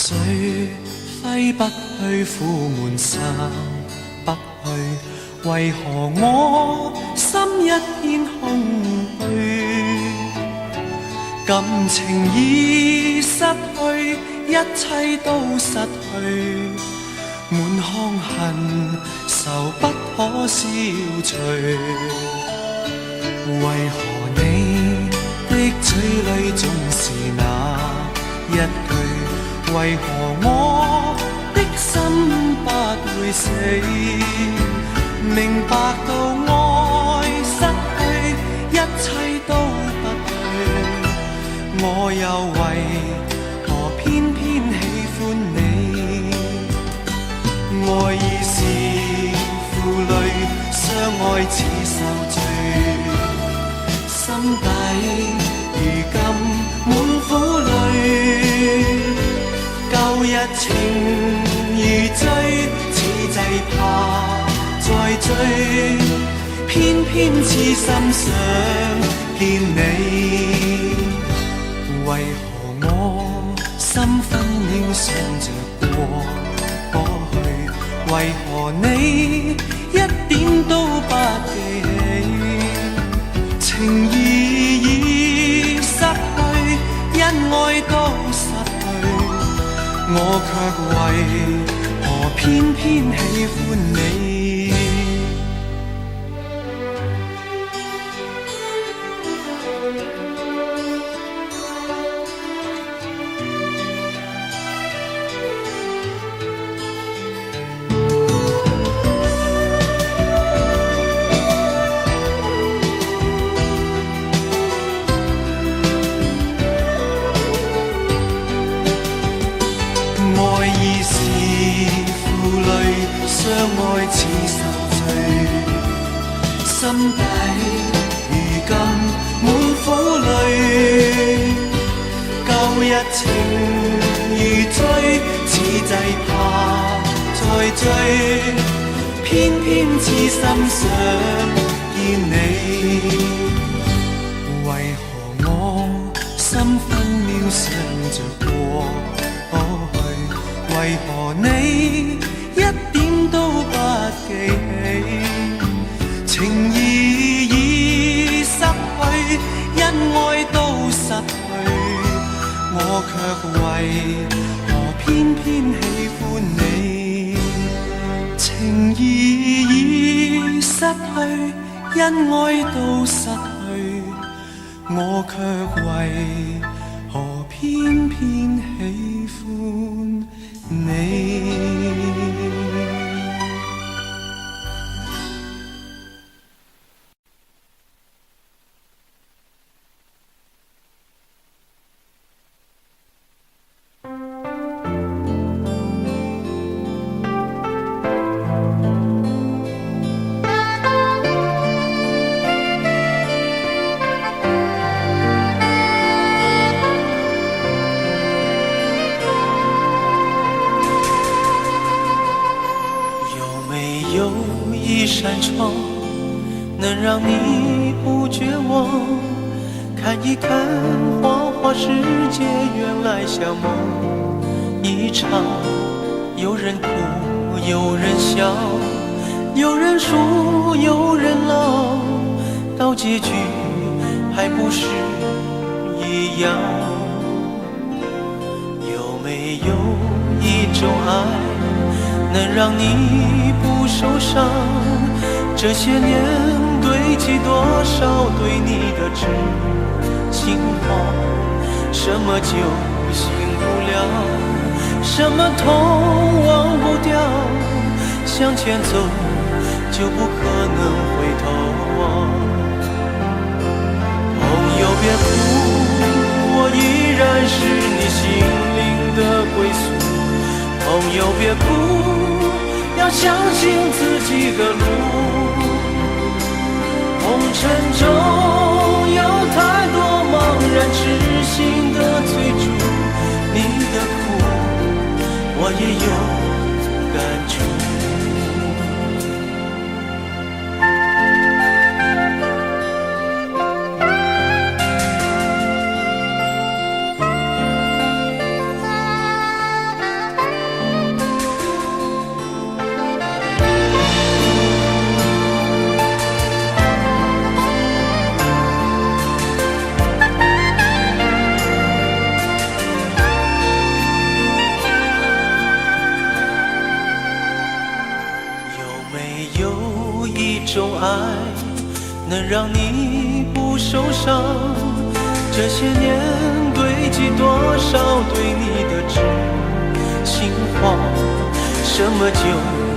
水揮不去，苦悶散不去，為何我心一片空虛？感情已失去，一切都失去，滿腔恨愁不可消除。為何你的嘴裡總是那一句？為何我的心不會死？明白到愛失去，一切都不對，我又為何偏偏喜歡你？愛已是負累，相愛似受罪，心底如今滿苦淚。舊日情如醉，此際怕再追，偏偏痴心想見你。為何我心分秒想着過去？為何你一點都不記起？情義已失去，因愛都失去，我卻為何偏偏喜歡你？相愛似受罪，心底如今滿苦淚。舊日情如醉，此際怕再追，偏偏痴心想見你。為何我心分秒想着過去？為何你一點都不記起？情義已失去，因愛都失去，我卻為何偏偏喜歡你？情義已失去，因愛都失去，我卻為何偏偏喜歡你？扇窗能讓你不絕望，看一看花花世界，原來像夢一場。有人哭，有人笑，有人輸，有人老，到結局還不是一樣。有沒有一種愛能讓你不受傷？這些年堆積多少對你的真心話？什麼就醒不了，什麼痛忘不掉，向前走就不可能回頭望。朋友別哭，我依然是你心靈的歸宿。朋友別哭，要相信自己的路。紅塵中有太多茫然痴心的追逐，你的苦我也有感觸。种爱能让你不受伤。这些年堆积多少对你的知情话，什么就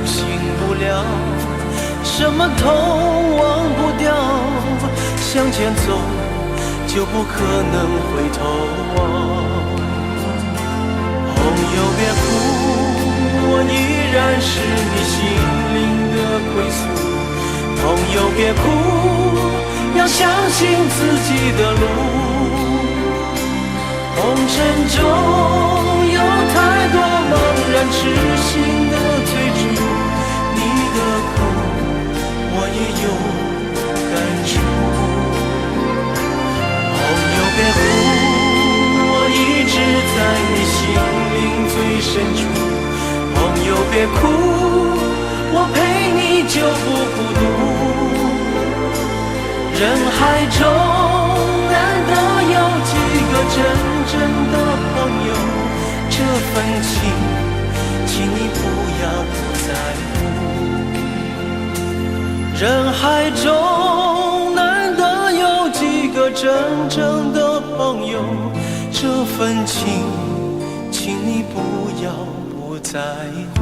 醒不了，什么痛忘不掉，向前走就不可能回头望。朋友别哭，我依然是你心灵的归宿。朋友别哭，要相信自己的路。红尘中有太多茫然痴心的追逐，你的苦我也有感触。朋友别哭，我一直在你心灵最深处。朋友别哭，我陪你就不孤独。人海中难得有几个真正的朋友，这份情请你不要不在乎。人海中难得有几个真正的朋友，这份情请你不要不在乎。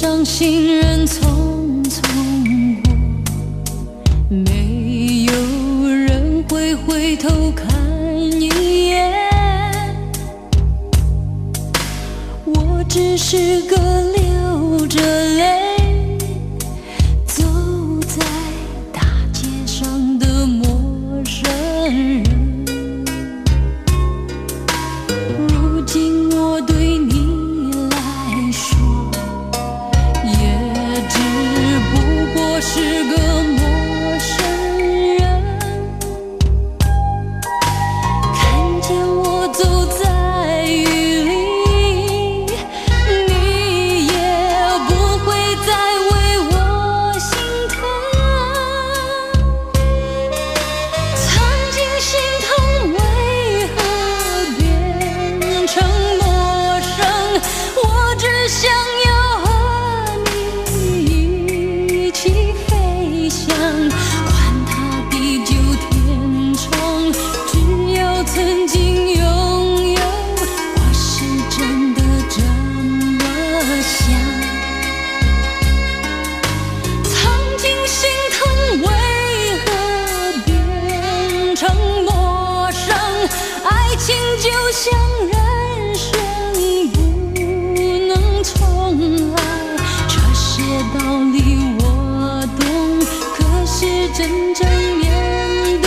上行人匆匆过，没有人会回头看一眼。我只是个流着泪走在大街上的陌生人。如今我对你来说，也只不过是个陌生人。看见我走在雨里，你也不会再为我心疼。曾经心疼为何变成陌生？我只想要和你一起飞翔，管它地久天长。只要曾经拥有，我是真的这么想。曾经心疼为何变成陌生？爱情就像人生不能重来，这些道理我懂，可是真正面对，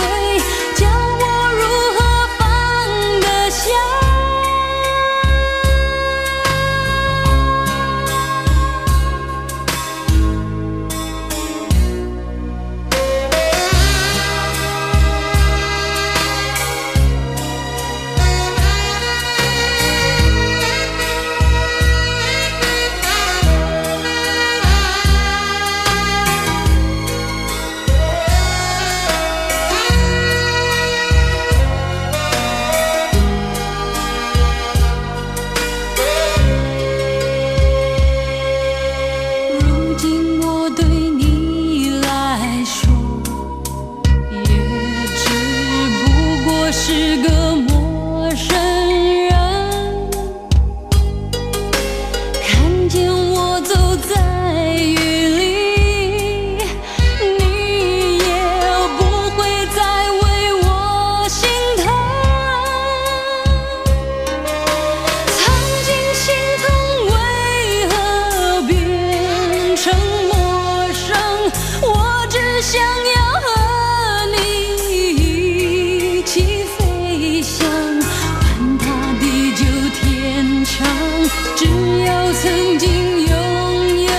叫我如何放得下？如今我对你来说，也只不过是个陌生人。看见我走在雨里，你也不会再为我心疼。曾经心疼为何变成陌生？我只想要和你一起飞翔，管它地久天长。只要曾经拥有，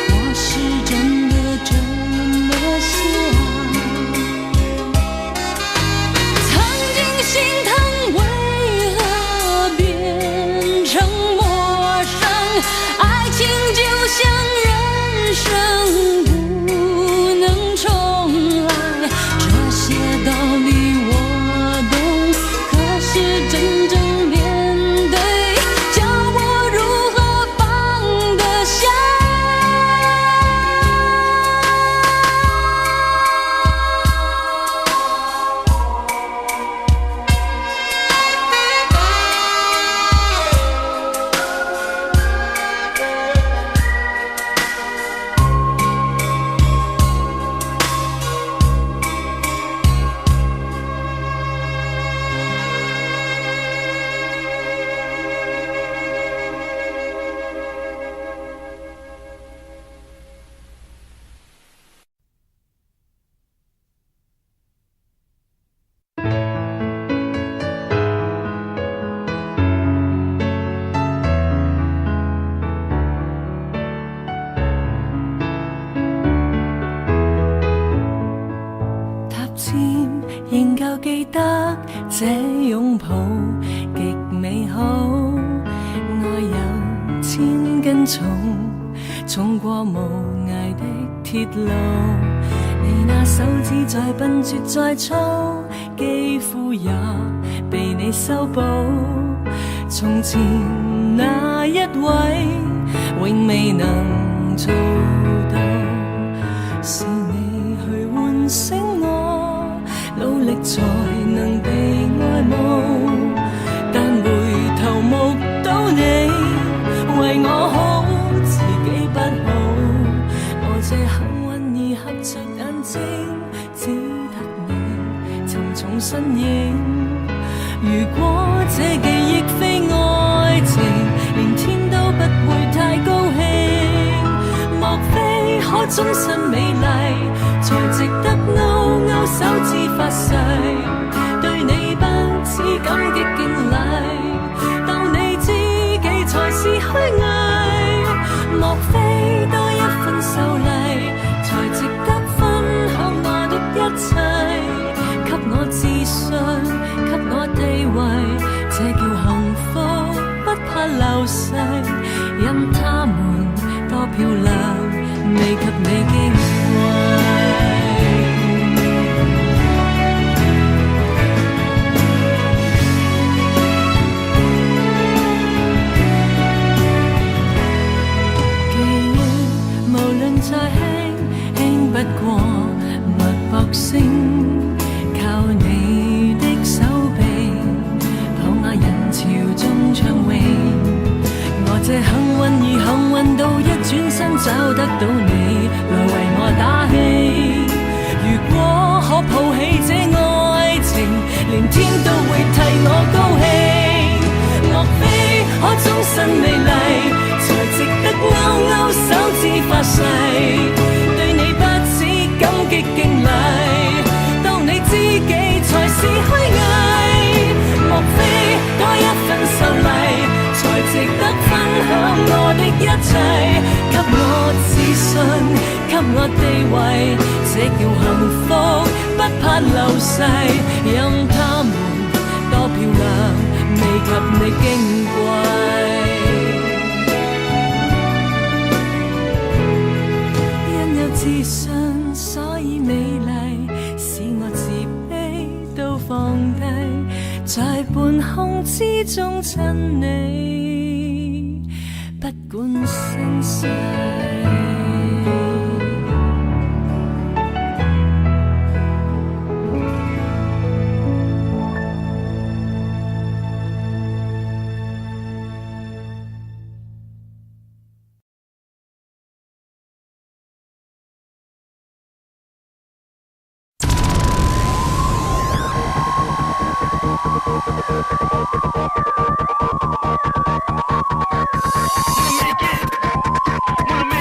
我是真的这么想。曾经心疼为何变成陌生？爱情就像人生不能重来，这些道理我懂，可是真正面对，叫我如何放得下？塔尖仍舊記得這擁抱極美好，愛有千斤重，重過無涯的鐵路。你那手指再笨拙再粗，肌膚也被你修補。從前那一位永未能做到，是你去喚醒我，努力才能被愛慕。但回頭目睹你為我好，自己不如果這記憶非愛情，連天都不會太高興。莫非可終身美麗，才值得勾勾手指發誓，對你不止感激敬禮，當你知己才是虛偽。莫非多一份秀麗，才值得分享我的一切，給我自信，給我地位，這叫幸福，不怕流逝。任他們多漂亮，未及你矜貴。再輕輕不過脈搏聲，靠你的手臂，抱我人潮中暢泳。我這幸運兒幸運到一轉身找得到你，來為我打氣。如果可抱起這愛情，連天都會替我高興。莫非可終身美麗，才值得勾勾手指發誓，對你不止感激敬禮，當你知己才是虛偽。莫非多一份秀麗，才值得分享我的一切，給我自信，給我地位，這叫幸福，不怕流逝。任他們多漂亮，未及你矜貴。自信，所以美麗，使我自卑都放低，在半空之中親你，不管生死。Wanna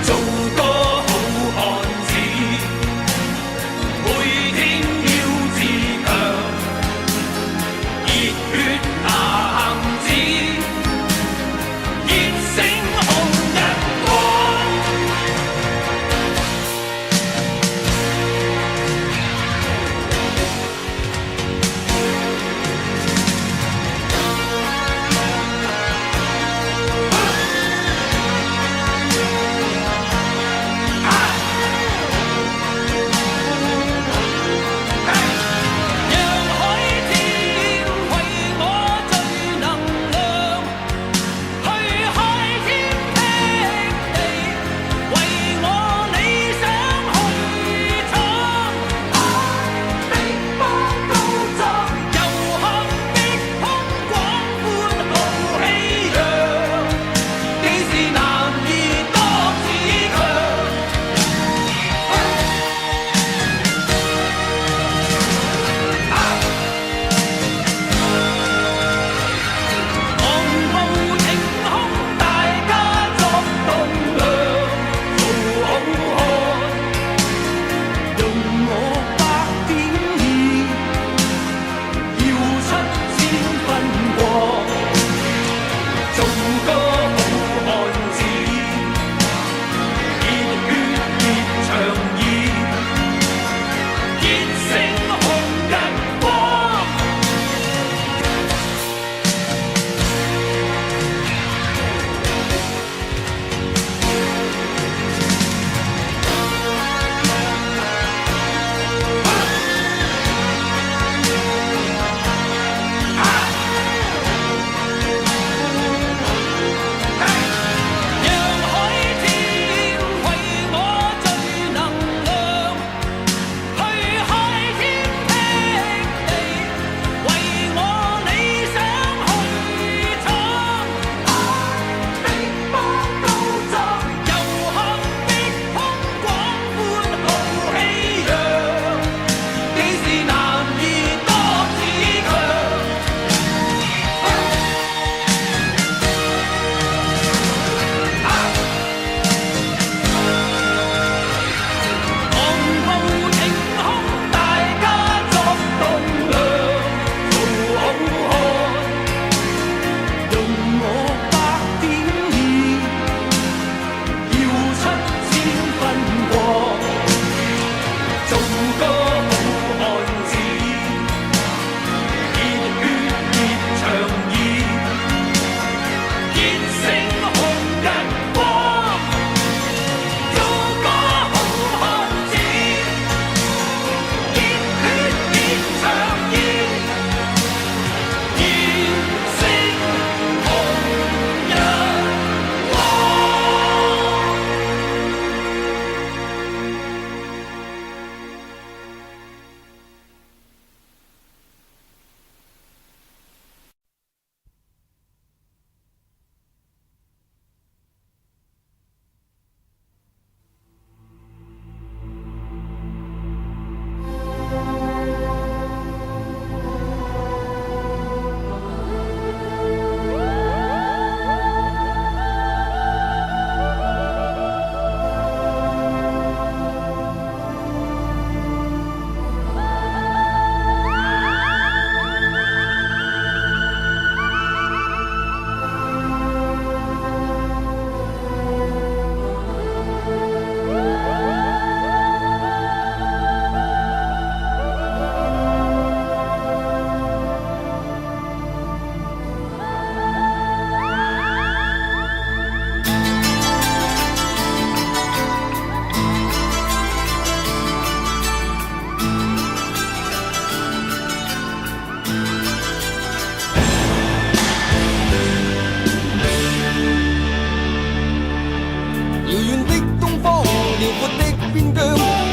做個好漢子。冰疆，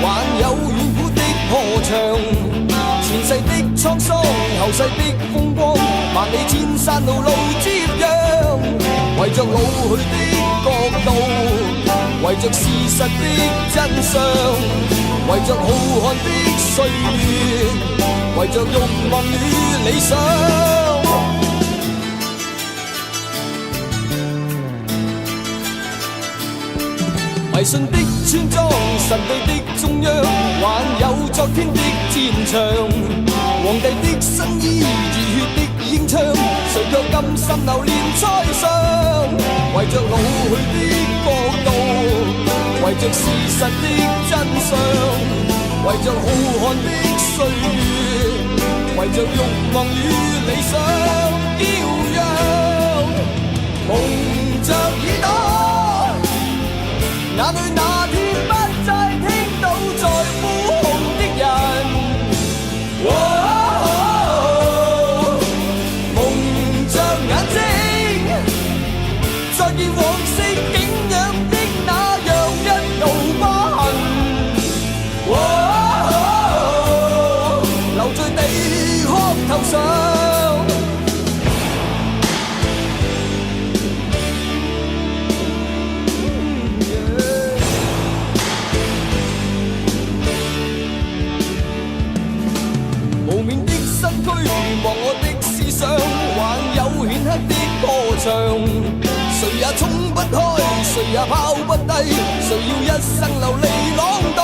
還有遠古的河牆。前世的滄桑，後世的風光，萬里千山路路接壤。為着老去的國度，為着事實的真相，為着浩瀚的歲月，為着慾望與理想。迷信的村莊，神秘的中央，還有昨天的戰場。皇帝的新衣，熱血的英槍，誰卻甘心流連塞上？為着老去的國度，為着事實的真相，為着浩瀚的歲月，為着慾望與理想驕陽，蒙着耳朵。哪裏那天不再聽到在呼號的人，蒙着眼睛，再見往昔景仰的那樣一道疤痕，留在地殼頭上。望我的思想，還有顯赫的歌唱，誰也衝不開，誰也拋不低，誰要一生流離浪蕩？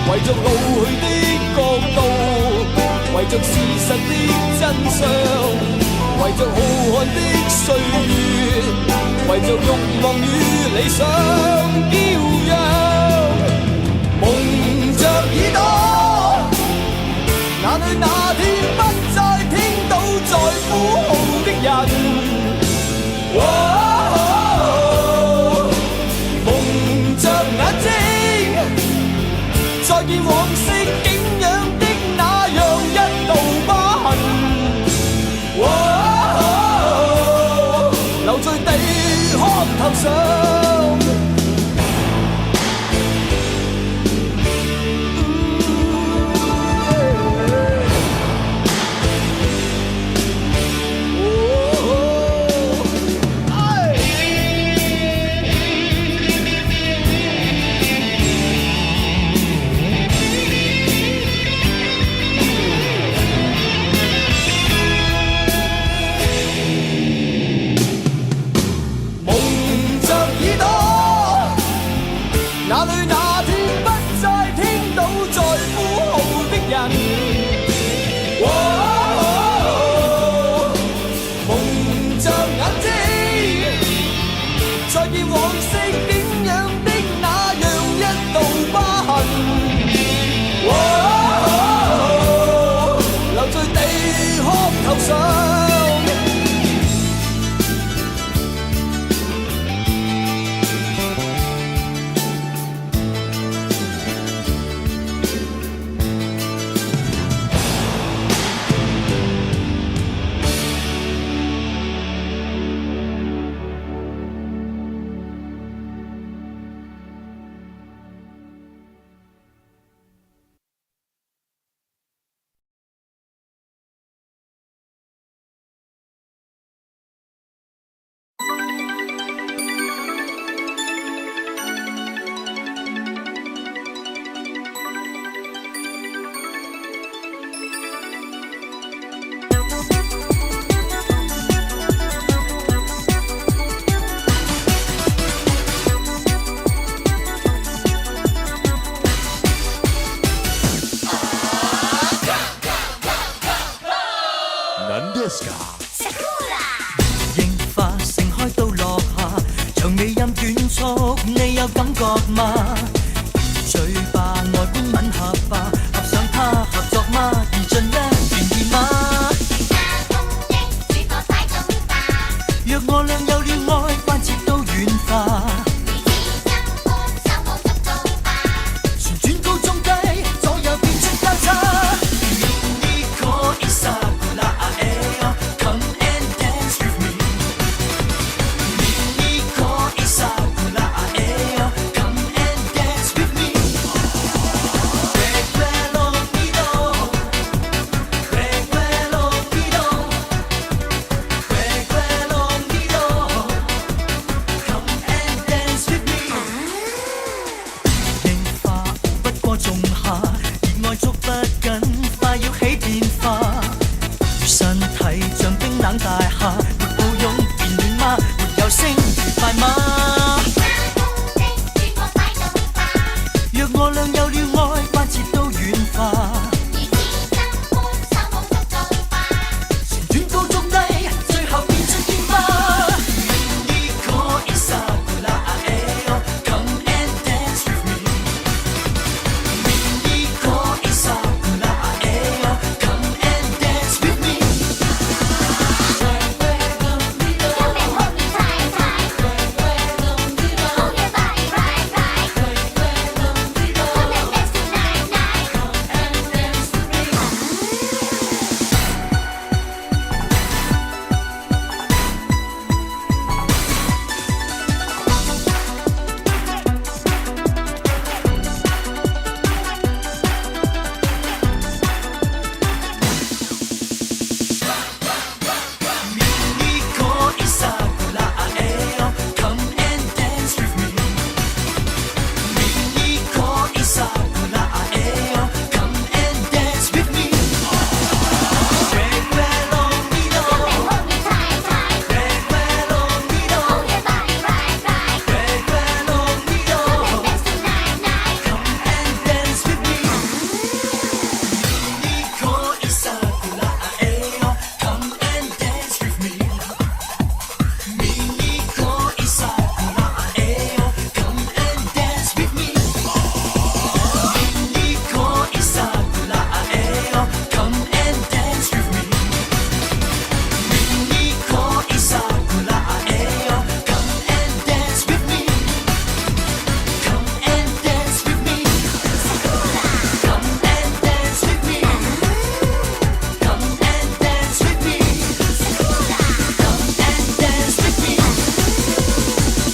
為着老去的國度，為着事實的真相，為着浩瀚的歲月，為着慾望與理想驕陽，蒙着耳朵。哪裏那天不再聽到在呼號的人，蒙着眼睛，再見往昔景仰的那樣一道疤痕，留在地殼頭上。哪裏那天不再聽到在呼號的人，蒙着眼睛，再見往昔景仰的那樣一道疤痕，留在地殼頭上。櫻花盛開到落下，長尾音短促，你有感覺嗎？嘴巴外觀吻合吧，合上它合作嗎？而盡一願意嗎？若我倆有了愛，關切都軟化。旋轉高中低，左右變出交叉。若我俩有了愛，關切都軟化。旋轉高中低，最後變出煙花。Nico Isabella come and dance with me. Nico Isabella come and dance with me. 有点后你猜猜，后也摆摆摆，后面 dance tonight night。Nico Isabella come and dance with me. Nico Isabella come and dance with me. Recuerdo mío, 有点后你猜猜， recuerdo mío, 后也摆摆摆， recuerdo 后 mío. 面 dance tonight night。 Come and dance with me. Nico Isabella come and dance with me. Nico Isabella come and dance with me. Nico Isabella come and dance with me. Nico Isabella come and dance with me. Come and dance with me. Come and dance with me. Come and dance with me. Come and dance with me.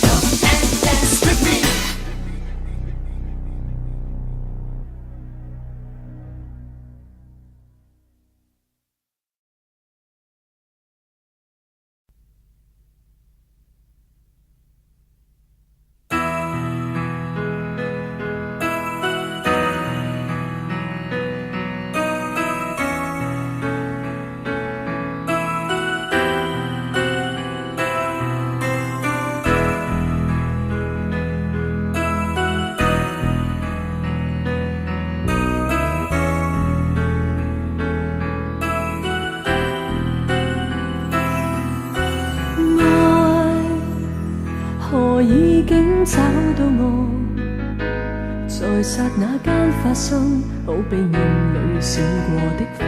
Come and dance with me. 愛何已經找到我，在剎那間發生，好比眼裏閃過的火。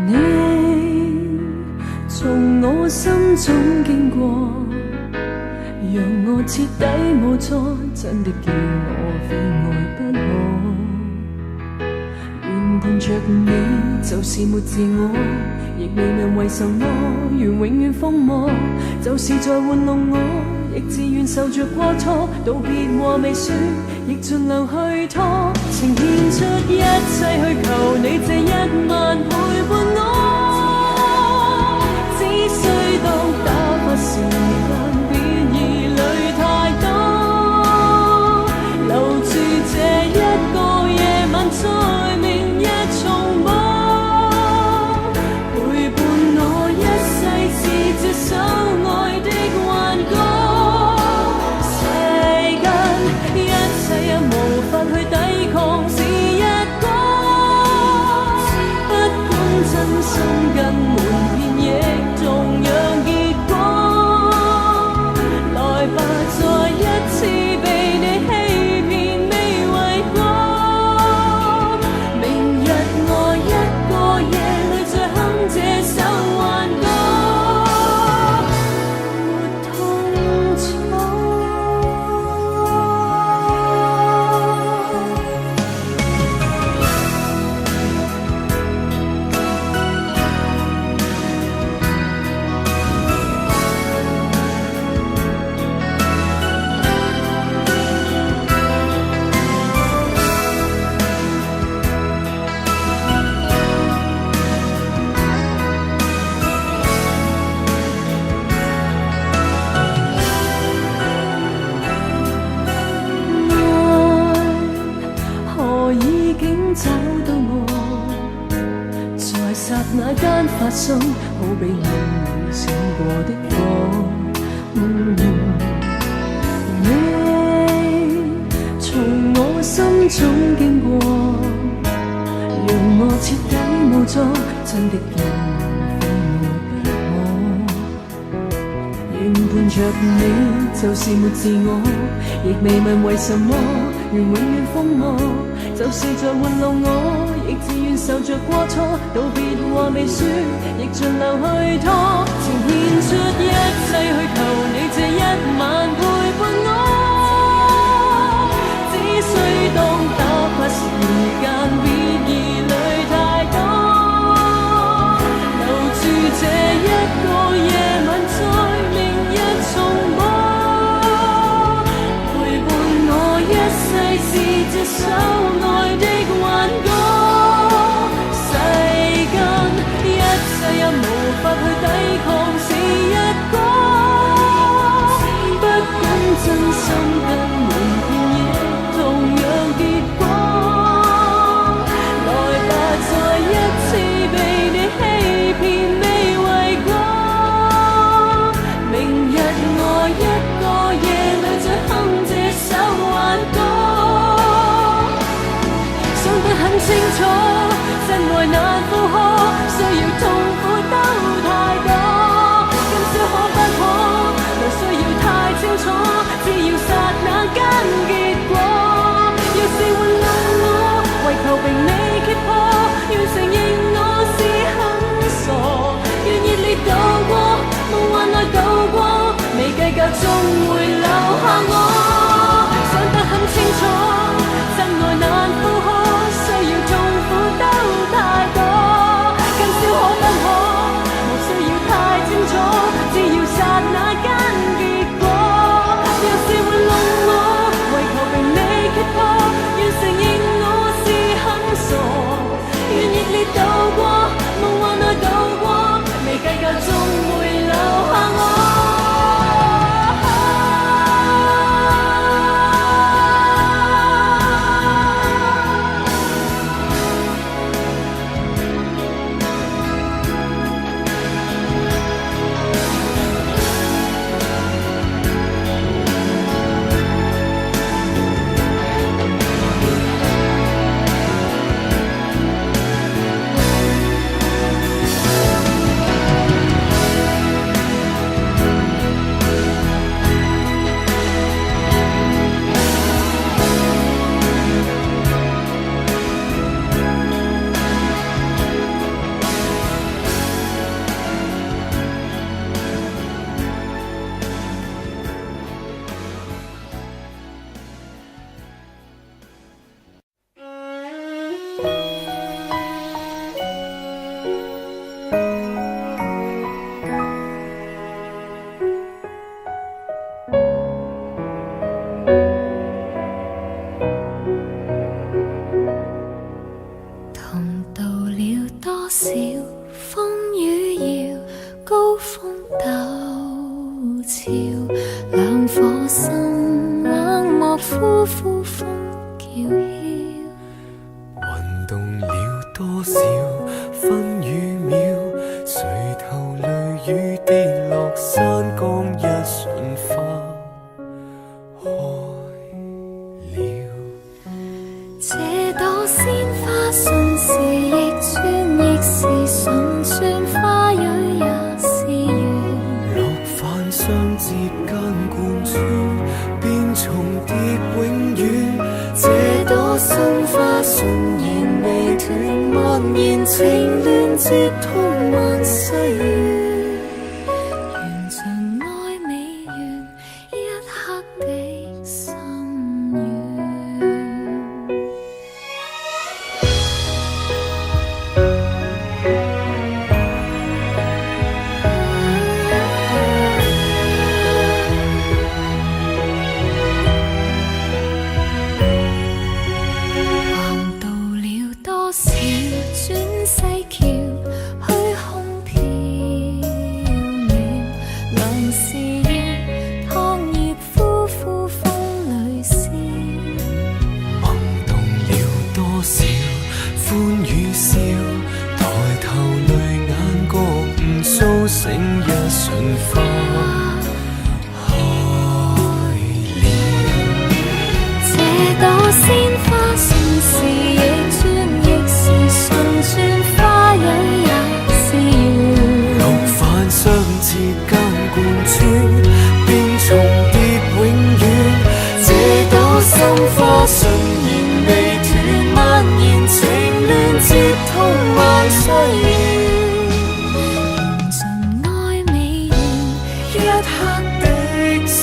你從我心中經過，讓我徹底無助，真的叫我非愛不可。原伴着你就是沒自我，亦未問為什麼願永遠瘋魔，就是在玩弄我，亦自願受着過錯，道別話未說，亦盡量去拖，情獻出一切去求你這一晚陪伴我，只需當打發時間，別疑慮太多，留住這一個夜晚，在明日重播，陪伴我一世是這首愛的幻歌。世間一切也無法去抵抗，是一個不管真心跟瞞騙，亦同樣結果。來吧，再一次被你欺騙，未為過。明日我一個夜裏再哼這首幻歌，沒痛楚。找到我，在剎那間發生，好比眼裏閃過的火。你種經過，讓我徹底無助，真的叫我非愛不可。原伴着你就是沒自我，亦未問為什麼，願永遠瘋魔，就是在玩弄我，亦自願受着過錯，道別話未說，亦盡量去拖，情獻出一切去求你這一晚陪伴我。只需當打發時間，別疑慮太多，留住這一個夜晚，在明日重播，陪伴我一世是這首愛的幻歌。世間一切也無法去抵抗是一個，不管真心跟瞞騙也同樣結果。來吧，再一次被你欺騙未為過，明日我一個夜裏再哼這首幻歌。想得很清楚，真愛難負荷，需要痛苦都太多，今宵可不可，無需要太清楚，只要剎那間結果。若是玩弄我，為求並未揭破，願承認我是很傻，願熱烈渡過，夢幻內渡過，未計較終會留下我。想得很清楚，真愛難負荷，需要痛苦都太多，今宵可不可，無需要太清楚，只要剎那間結果。若是玩弄我，為求並未揭破，願承認我是很傻，願熱烈渡過，夢幻內渡過，未計較終會留下我。同渡了多少風雨搖，高峰陡峭，兩顆心冷漠呼呼風叫囂。運動了多少分與秒，垂頭淚雨跌落山崗，一瞬花開了。這朵鮮花順時逆轉，亦是順轉，花蕊也是緣。落瓣相接間貫穿，便重疊永遠。這朵新花順延未斷，蔓延情亂接通萬世緣，緣盡愛未完，一刻的心願。橫渡了多少轉世橋，朵鮮花，順時亦轉，亦是順轉，花蕊也是緣。六瓣相接間貫穿，便重疊永遠。這朵心花順延未斷，蔓延情亂，接通萬歲緣。盡愛美完，一刻的心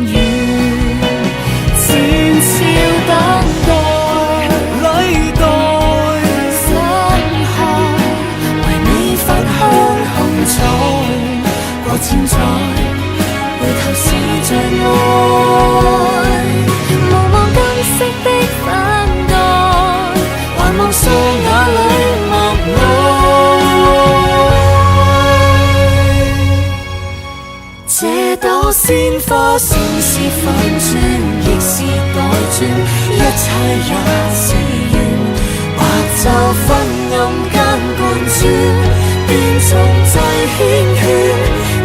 願，前朝等待，禮待，心海為你分享幸彩，過千載，回頭是障礙。無望今昔的等待，還望雙眼裏默愛。這朵鮮花算是反轉，亦是代轉，一切也是緣。白晝昏暗間貫穿，便重際牽圈。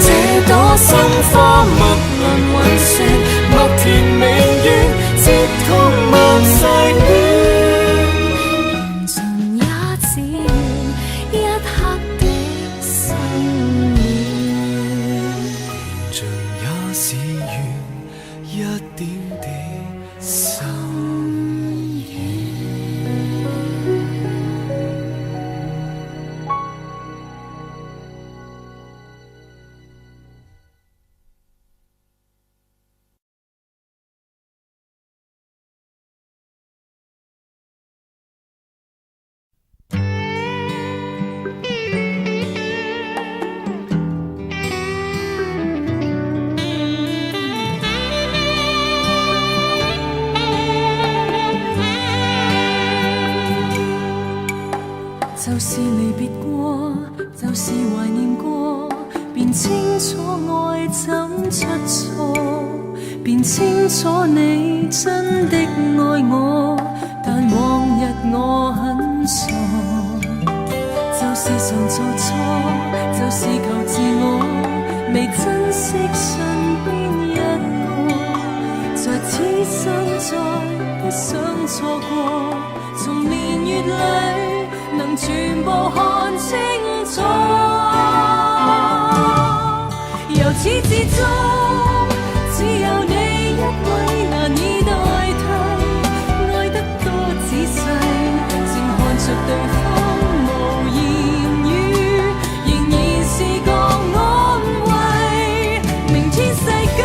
這朵心花默輪雲旋，默填明願，接通萬世戀。緣盡也只緣一刻的心願。像也是緣一點的心願。就是離別過，就是懷念過，便清楚愛怎出錯，便清楚你真的愛我，但往日我很傻，就是常做錯，就是求自我，未珍惜身邊一個，在此生再不想錯過，從年月裏能全部看清楚，由始至終只有你一位難以代替，愛得多仔細，靜看着對方無言語，仍然是個安慰。明天世間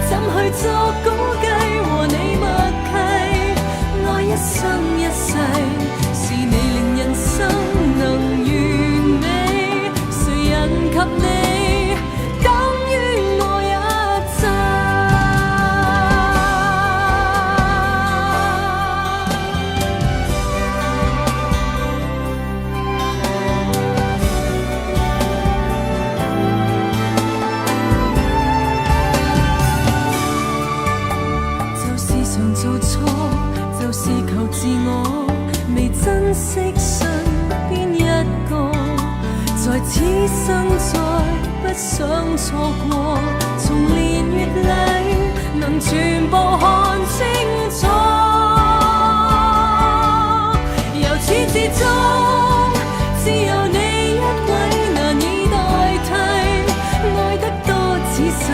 怎去作估計，和你默契，愛一生一世，是你令人生能完美，誰人及你等於我一切。就是常做錯，就是求自我，未珍惜身邊一個，在此生再不想錯過，從年月裏能全部看清楚，由始至終只有你一位難以代替，愛得多仔細，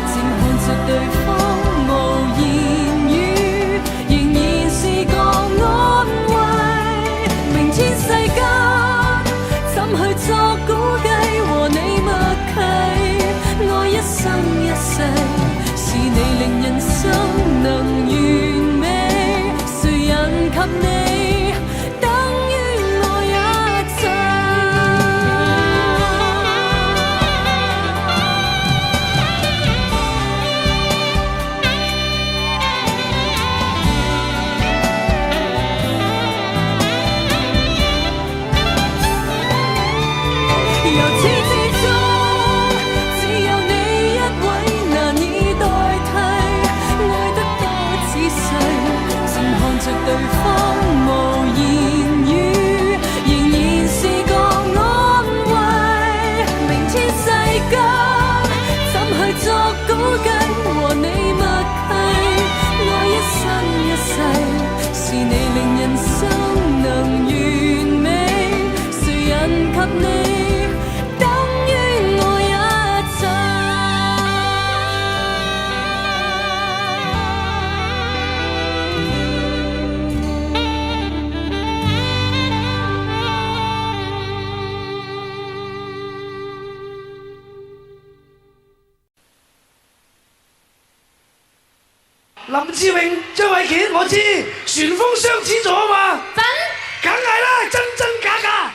靜看着對方無言語，仍然是個安慰。明天世間怎去作估計，和你默契，愛一生一世，是你令人生林志穎、張衛健，我知旋風雙子座啊嘛，梗係啦，真真假假。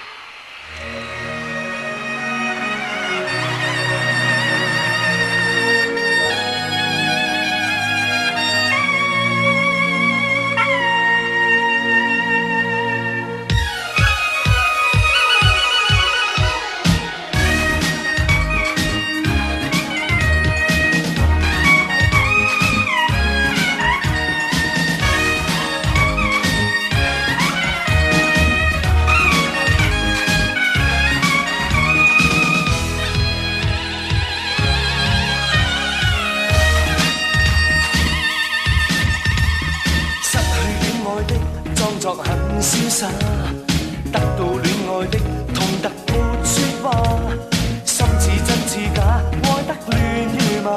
作很瀟灑，得到戀愛的痛得沒説話，心似真似假，愛得亂如麻。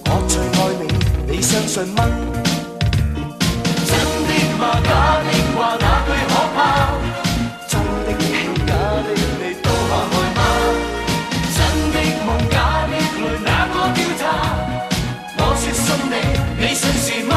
我最愛你，你相信嗎？真的嗎？假的話，哪句可怕？真的戲，假的你都怕愛嗎？真的夢，假的淚，哪個調查？我說信你，你信是嗎？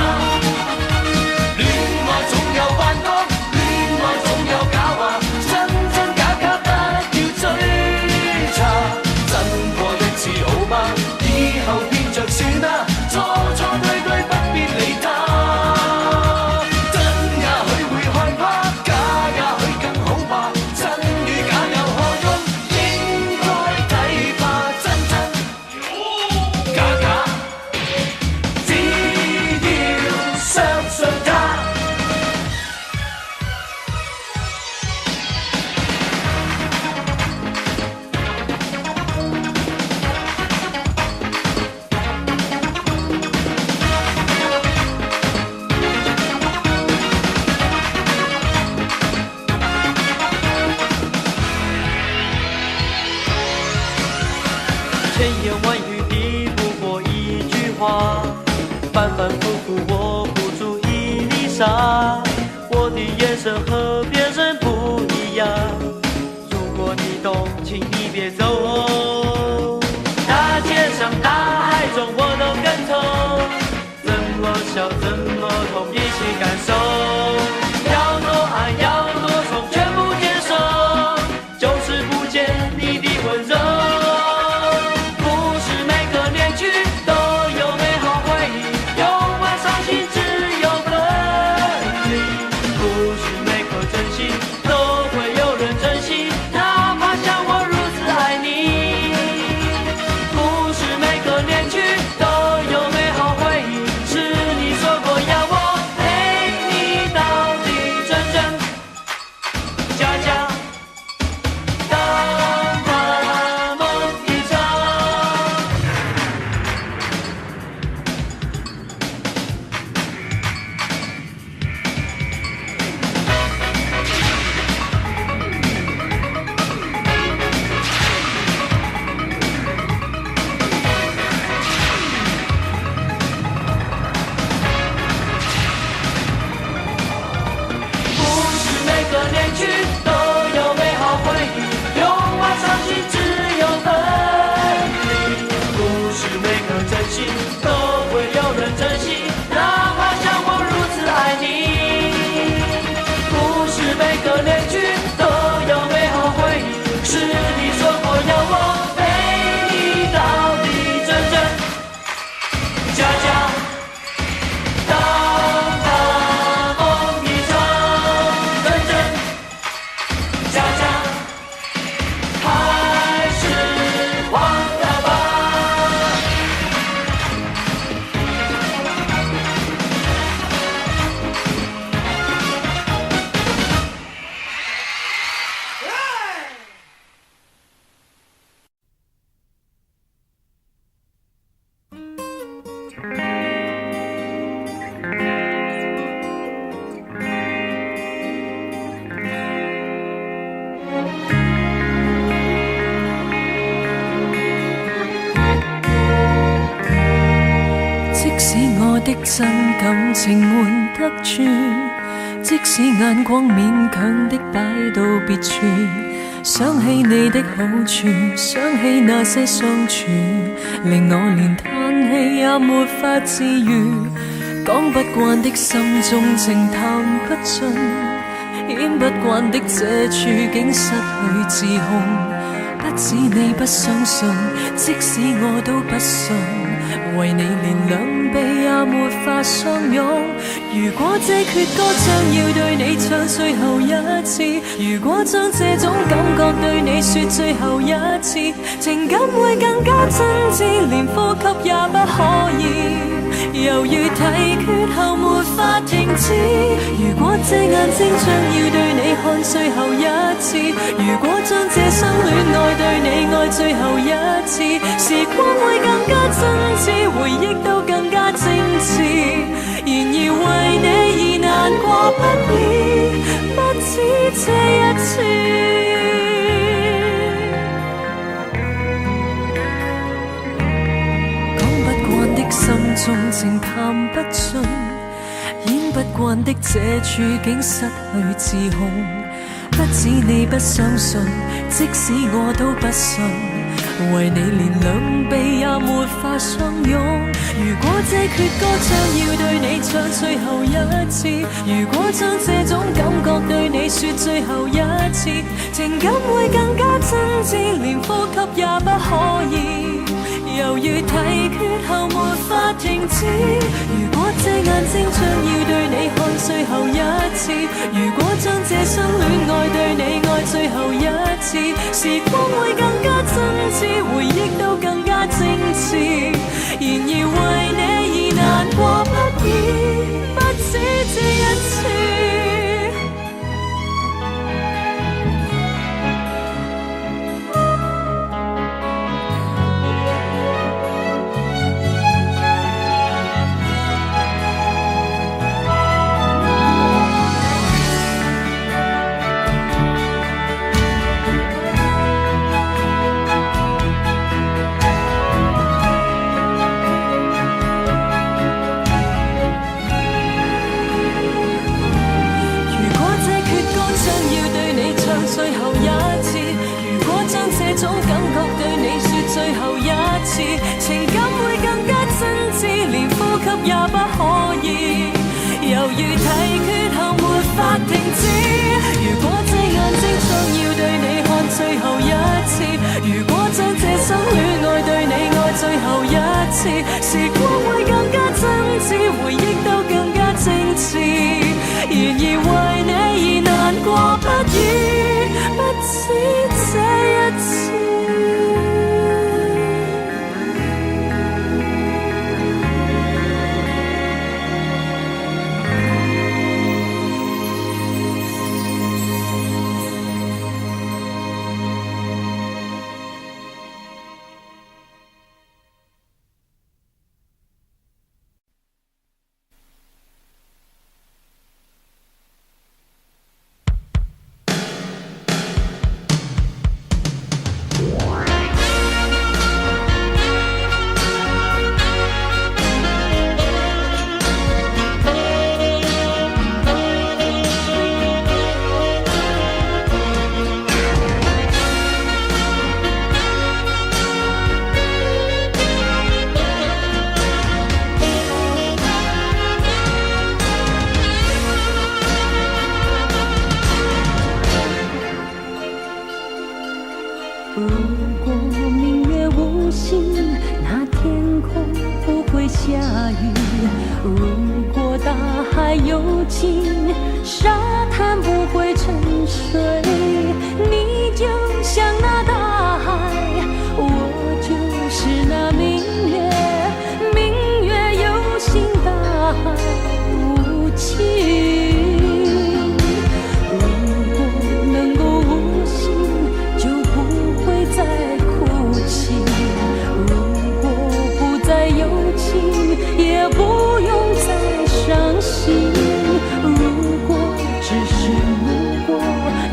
千言万语抵不过一句话，反反复复我不足以离沙。我的眼神和别人不一样，如果你懂，请你别走。大街上大海中我都跟从，怎么笑怎么痛，一起感受。要多爱要多宠，全部接受，就是不见你的温柔。的真感情瞞得住，即使眼光勉強的擺到別處，想起你的好處，想起那些相處，令我連嘆氣也沒法自愈。講不慣的心中情談不盡，演不慣的這處境失去自控。不止你不相信，即使我都不信，為你連兩臂也沒法相擁。如果這闕歌將要對你唱最後一次，如果將這種感覺對你說最後一次，情感會更加真摯，連呼吸也不可以。猶如提決後沒法停止。如果這眼睛將要對你看最後一次，如果將這生戀愛對你愛最後一次，時光會更加真摯，回憶都更加精緻。然而為你而難過不已，不止這一次。心中情談不盡，演不慣的這處境失去自控。不止你不相信，即使我都不信，為你連兩臂也沒法相擁。如果這闕歌將要對你唱最後一次，如果將這種感覺對你說最後一次，情感會更加真摯，連呼吸也不可以。猶如提決後沒法停止。如果這眼睛將要對你看最後一次，如果將這生戀愛對你愛最後一次，時光會更加真摯，回憶都更加精緻。然而為你而難過不已，不止這一次。這種感覺對你說最後一次，情感會更加真摯，連呼吸也不可以。猶如提決後沒法停止。如果這眼睛將要對你看最後一次，如果將這生戀愛對你愛最後一次，時光會更加真摯，回憶都更加精緻。然而為你而難過不已，不止這一次。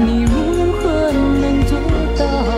你如何能做到？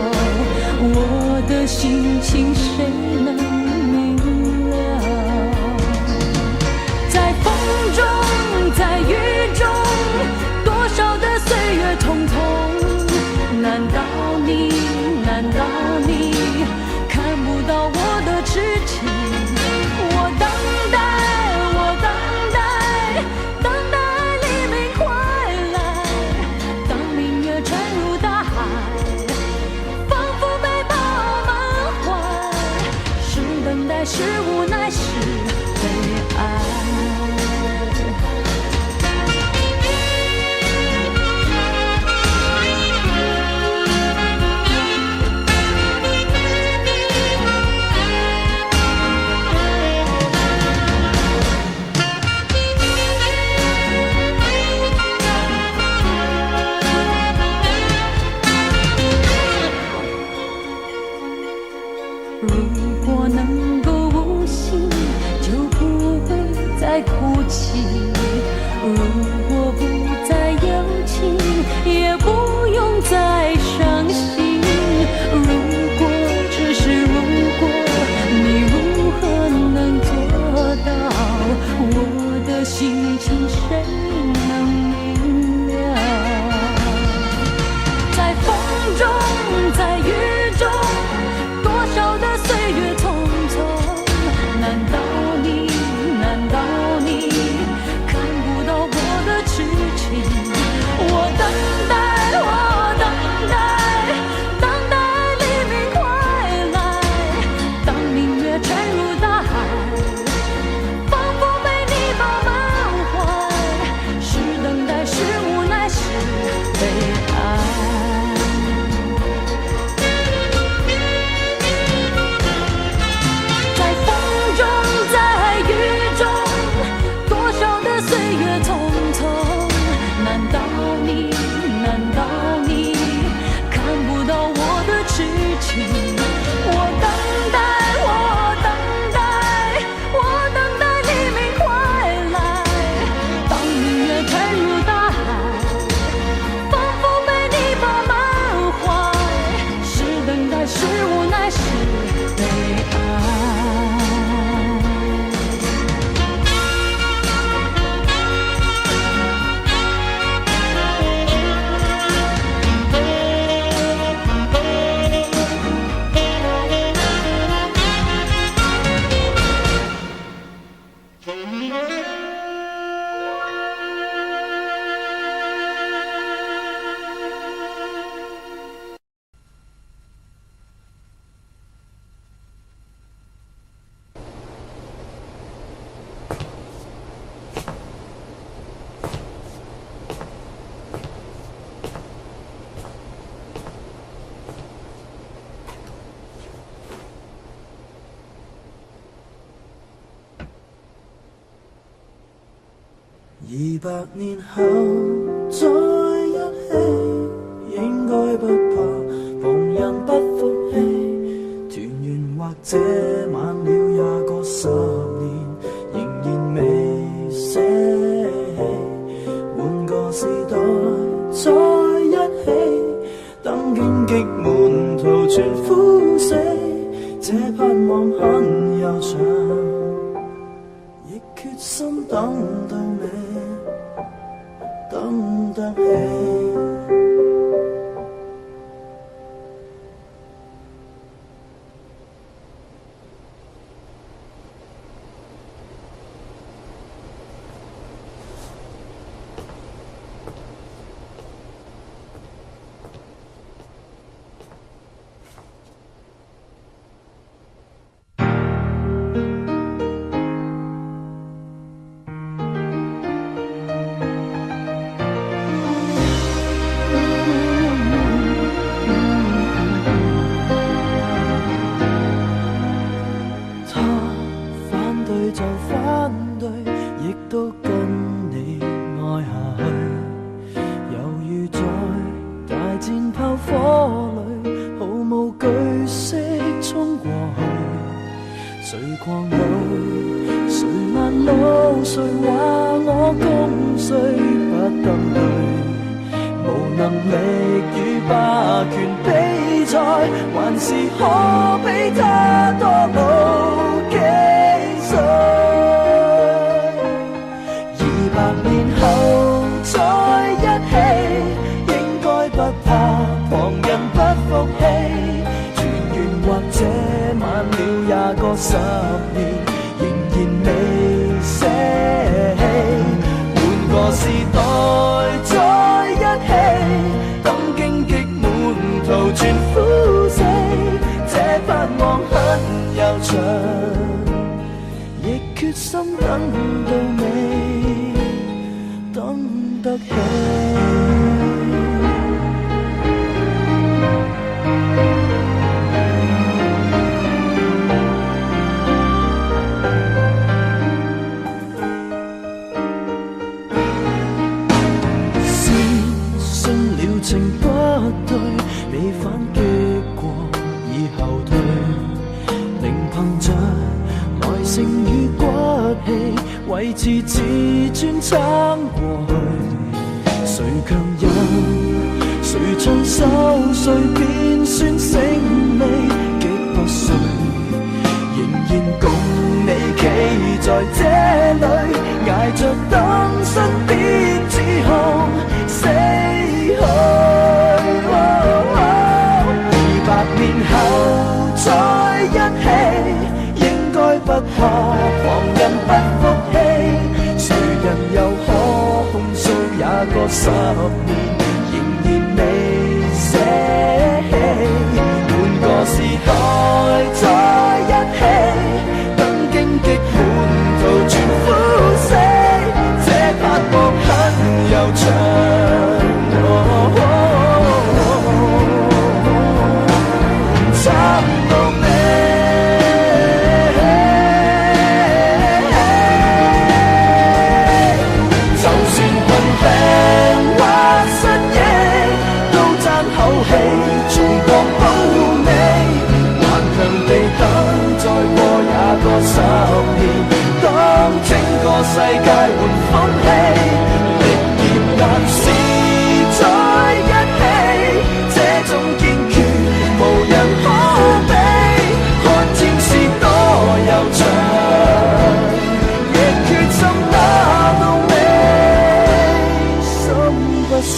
系。如果不再有情，也不用再伤心。如果只是如果，你如何能做到？我的心情谁能明了？在风中，在雨中，多少的岁月匆匆。难道你看不到我的痴情？我等待，等待黎明快来。当明月沉入大海，仿佛被你饱满怀。是等待，是无奈，是悲哀。在风中，在雨中，多少的岁月匆匆。难道你看不到我的痴情？我等待，黎明快来。当明月沉入大海，仿佛被你饱满怀。是等待，是无奈，是悲哀。200年後再一起，應該不怕旁人不服氣。團圓或者晚了20個10年，仍然未捨棄。換個時代再一起，等荊棘滿途全枯死，這盼望很悠長，亦決心等到尾。等得起。為为自自尊撑過去，誰強有誰盡手，誰便算勝利，極不碎，仍然共你企在這裏，捱着等身邊之後死去。200年後再一起，應該不怕旁人不服氣，誰人又可控訴也過10年，仍然未捨棄。換個時代再一起，等荊棘滿途全枯死，這拍膊很悠長。撐到尾，就算困病或失憶，都爭口氣，重獲保你，頑強地等，再過也過10年，當整個世界換風氣，力竭還是在一起，這種堅決無人可比，看天是多悠長，亦決心打到尾，心不死。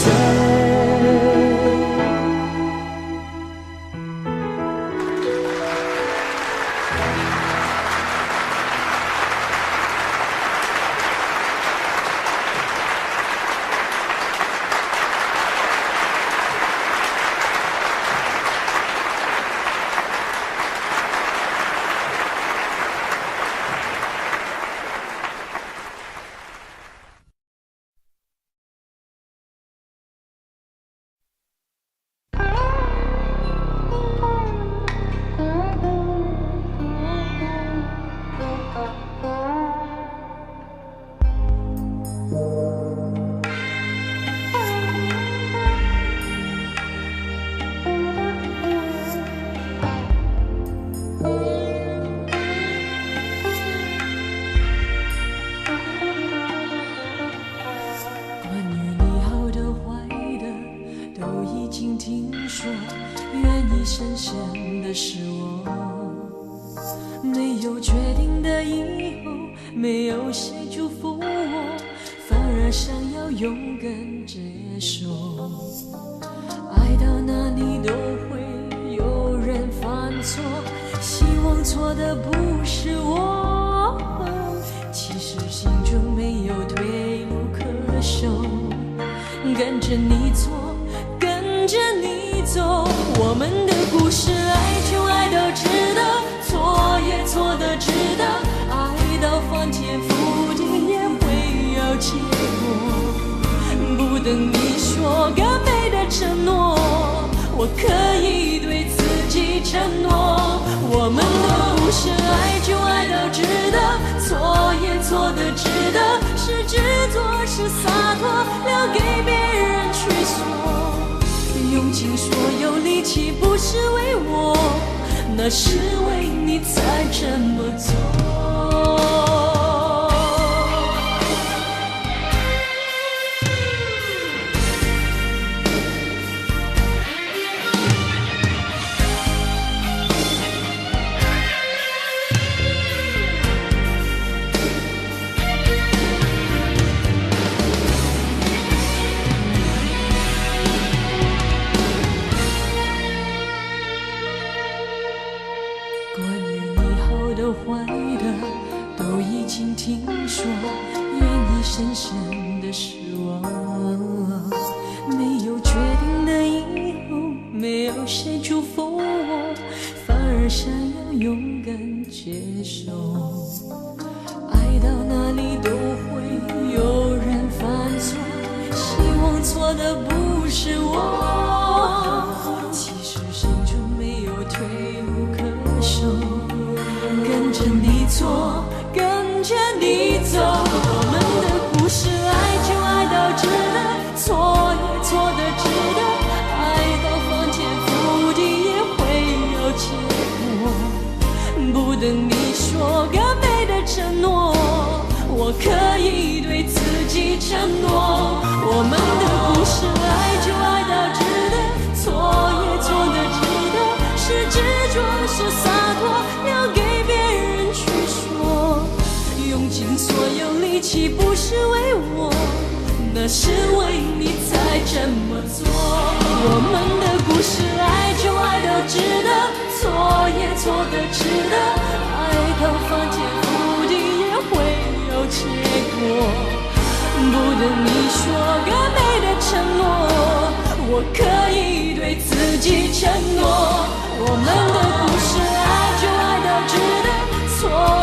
深深的是我，没有决定的以后，没有谁祝福我，反而想要勇敢接受。爱到哪里都会有人犯错，希望错的不是我，其实心中没有退路可守，跟着你错，跟着你走，我们的故事爱就爱到值得，错也错的值得，爱到翻天覆地也会有结果，不等你说更美的承诺，我可以对自己承诺，我们的故事爱就爱到值得，错也错的值得，是执着是洒脱，留给别人去说，用尽所有力气不是为我，那是为你才这么做。坏的都已经听说，愿意深深的是我，没有决定的以后，没有谁祝福我，反而想要勇敢接受，爱到哪里都会有人犯错，希望错的不是我，其实心中没有退路可守，跟着你错，跟着你走，我们的故事爱就爱到值得，错也错的值得，爱到翻天覆地也会有结果，不等你说。以对自己承诺，我们的故事爱就爱到值得，错也错的值得，是执着是洒脱，留给别人去说。用尽所有力气不是为我，那是为你才这么做。我们的故事爱就爱到值得，错也错的值得，爱到翻天覆地也会有结果。不等你说个美的承诺，我可以对自己承诺。我们的故事爱就爱到值得，错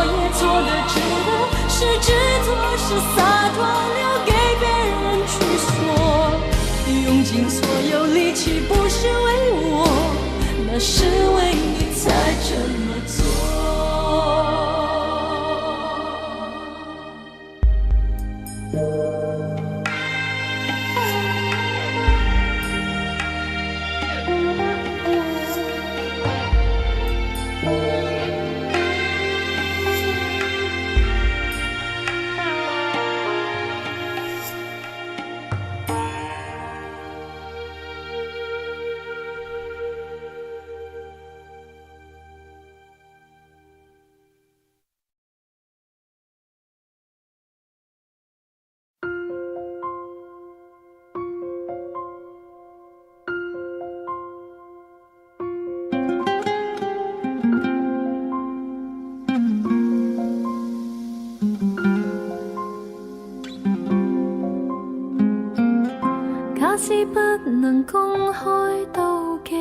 也错的值得，是执着是洒脱，留给别人去说。用尽所有力气不是为我，那是为你才这么做。假使不能公開妒忌，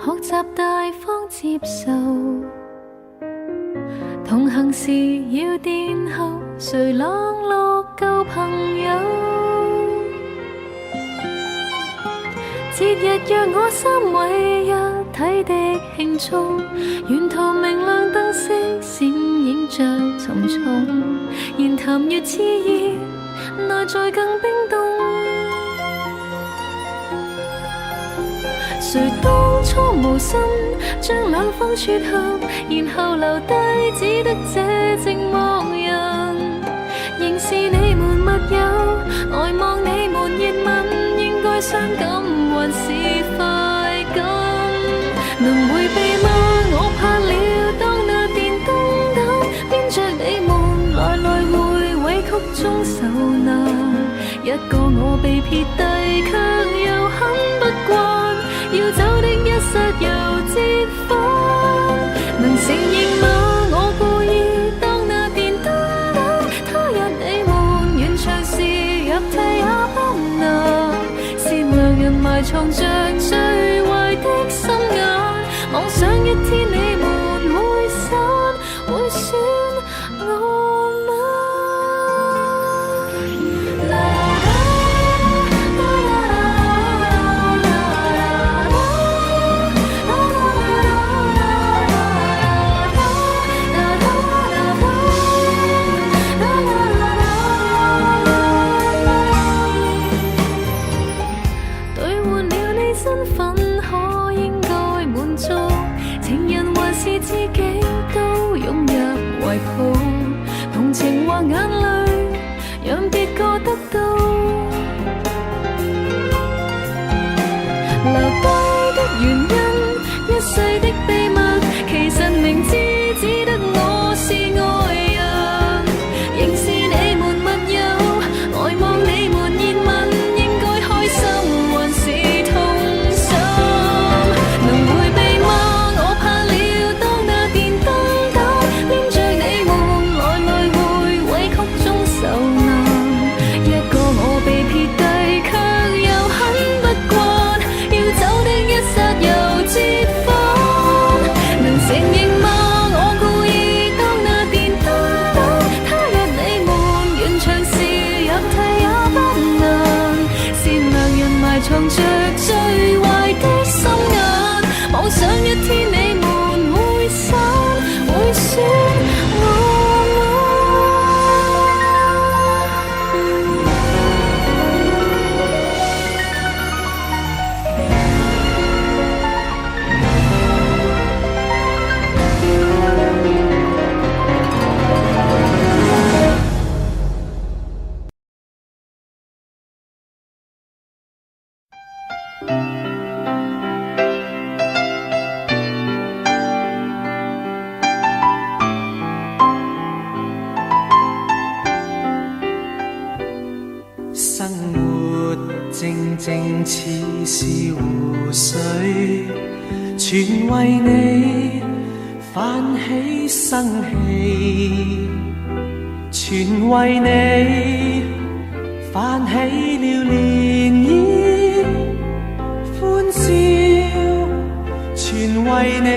學習大方接受，同行時要殿後，誰冷落舊朋友？節日約我三位一體的慶祝，沿途明亮燈飾閃映着沉重，言談越熾熱，內在更冰凍。誰當初無心將兩方撮合，然後留低只得這寂寞人。仍是你們密友，呆望你們熱吻，應該傷感還是快感？能迴避嗎？我怕了，當那電燈膽編着你們來來回委曲中受難。一個我被撇低，卻又很不慣。要走的一剎又折返，能承認嗎？我故意當那電燈膽，他日你們完場時入替也不能。善良人埋藏着最壞的心眼，妄想一天你們會散，會選我嗎？同情或眼淚，讓別個得到。留低的原因，一世的秘密，其實明知只得我是愛人，仍是你們密友，呆望你們熱吻，應該開心還是痛心？能迴避嗎？我怕了，當那電燈膽編着你們來來回委曲中受難。一個我被撇低，卻又很不慣，要走的一剎又折返。能承認嗎？我故意當那電燈膽，他日你們完場時入替也不能。善良人埋藏着最壞的心眼，妄想一天你們會散，會選我嗎？靜似是湖水，全為你泛起生氣，全為你泛起了漣漪，歡笑全為你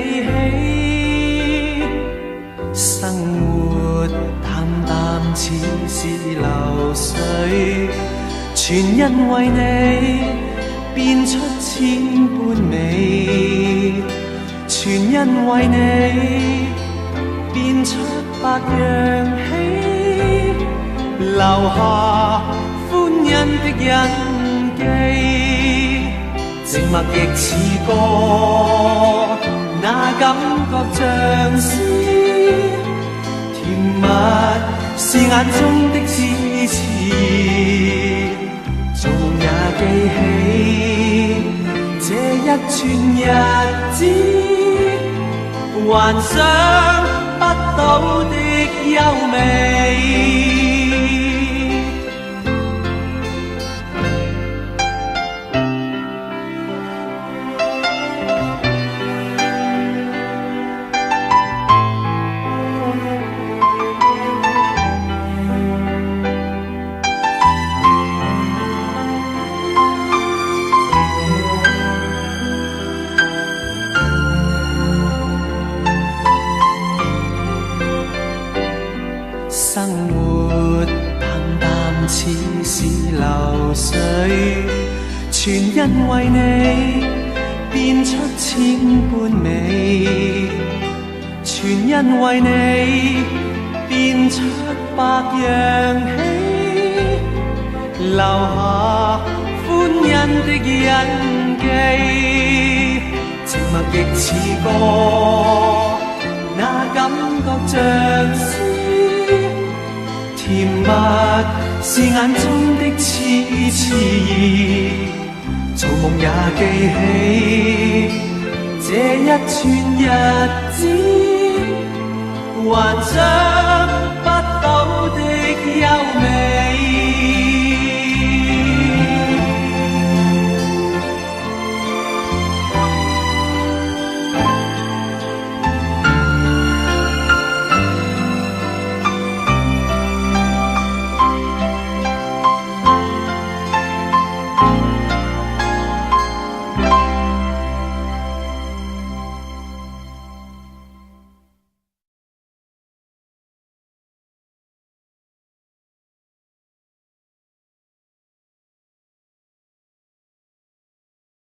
起，生活淡淡似是流水，全因為你變出千般美，全因為你變出百樣喜，留下歡欣的印記，靜默亦似歌，那感覺像詩，甜蜜是眼中的痴痴，做夢也記起這一串日子，幻想不到的優美。生活淡淡似是流水，全因為你變出千般美，全因為你變出百樣喜，留下歡欣的印記，靜默亦似歌，那感覺像詩，甜蜜是眼中的痴痴，做夢也記起這一串日子，幻想不到的優美。